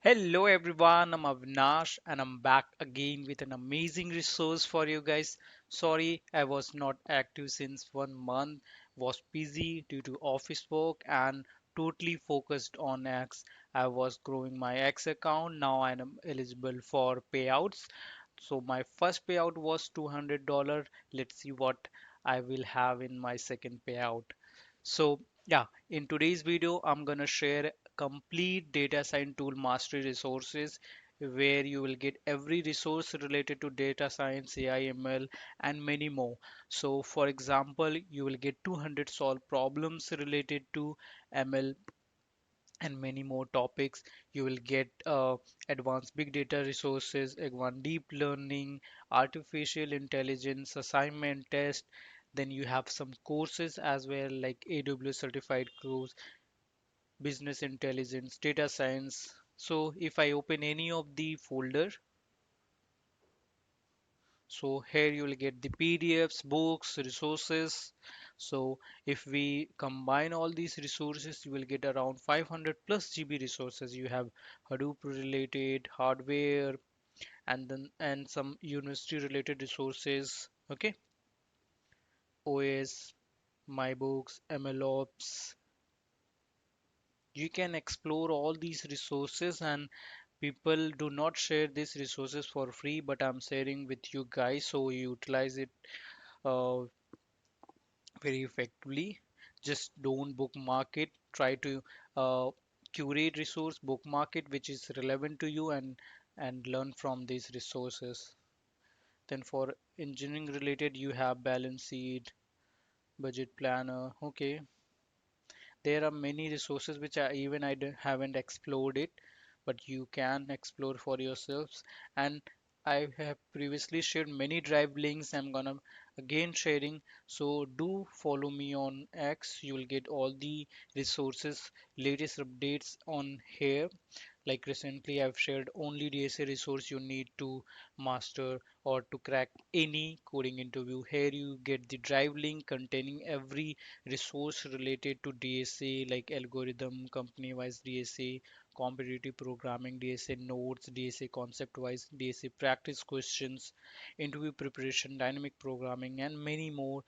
Hello everyone, I'm Avinash and I'm back again with an amazing resource for you guys. Sorry, I was not active since 1 month, was busy due to office work and totally focused on X. I was growing my X account, now I am eligible for payouts. So my first payout was $200. Let's see what I will have in my second payout. So yeah, in today's video, I'm gonna share complete data science tool mastery resources where you will get every resource related to data science, AI, ML, and many more. So for example, you will get 200 solved problems related to ML and many more topics. You will get advanced big data resources, advanced deep learning, artificial intelligence, assignment test. Then you have some courses as well, like AWS certified course, business intelligence, data science. So if I open any of the folder, so here you will get the PDFs, books, resources. So if we combine all these resources, you will get around 500 plus GB resources. You have Hadoop related hardware and some university related resources. Okay, OS, my books, MLOps. You can explore all these resources, and people do not share these resources for free, but I'm sharing with you guys so you utilize it uh, very effectively. Just don't bookmark it. Try to uh, curate resource, bookmark it, which is relevant to you, and learn from these resources. Then for engineering related, you have balance sheet, budget planner. Okay, there are many resources which haven't explored it, but you can explore for yourselves. And I have previously shared many drive links. I'm gonna again sharing. So do follow me on X. You will get all the resources, latest updates on here. Like recently, I've shared only DSA resource you need to master or to crack any coding interview. Here you get the drive link containing every resource related to DSA, like algorithm, company-wise DSA, competitive programming, DSA notes, DSA concept-wise, DSA practice questions, interview preparation, dynamic programming, and many more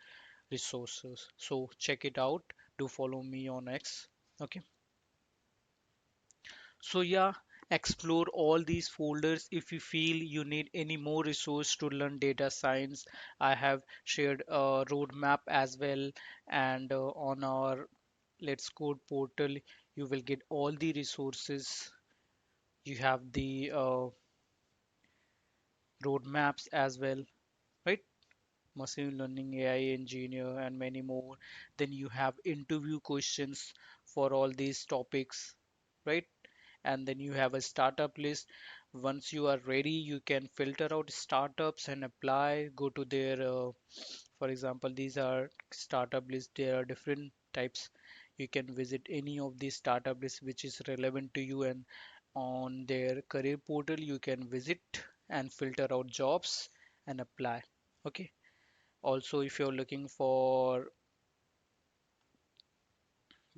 resources. So check it out. Do follow me on X. Okay. So yeah, explore all these folders. If you feel you need any more resource to learn data science, I have shared a roadmap as well. And on our Let's Code portal, you will get all the resources. You have the roadmaps as well, right? Machine learning, AI engineer, and many more. Then you have interview questions for all these topics, right? And then you have a startup list. Once you are ready, you can filter out startups and apply. Go to their for example, these are startup lists. There are different types. You can visit any of these startup lists which is relevant to you, and on their career portal you can visit and filter out jobs and apply. Okay. Also, if you're looking for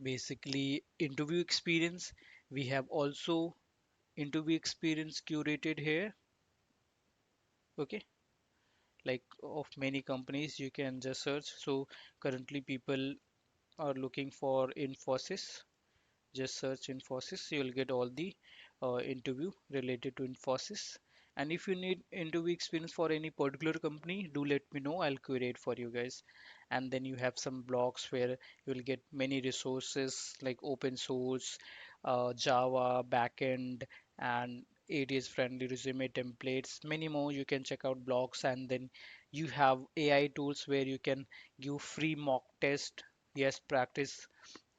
basically interview experience, we have also interview experience curated here. Okay, like of many companies you can just search. So currently people are looking for Infosys. Just search Infosys, you'll get all the interview related to Infosys. And if you need interview experience for any particular company, do let me know. I'll curate for you guys. And then you have some blogs where you'll get many resources like open source, Java, backend, and ADS friendly resume templates, many more. You can check out blogs, and then you have AI tools where you can give free mock test. Yes, practice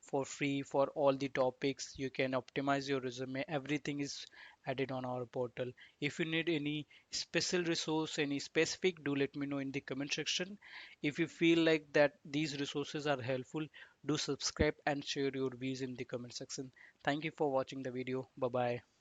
for free for all the topics. You can optimize your resume. Everything is added on our portal. If you need any special resource, any specific, do let me know in the comment section. If you feel like that these resources are helpful, do subscribe and share your views in the comment section. Thank you for watching the video. Bye bye.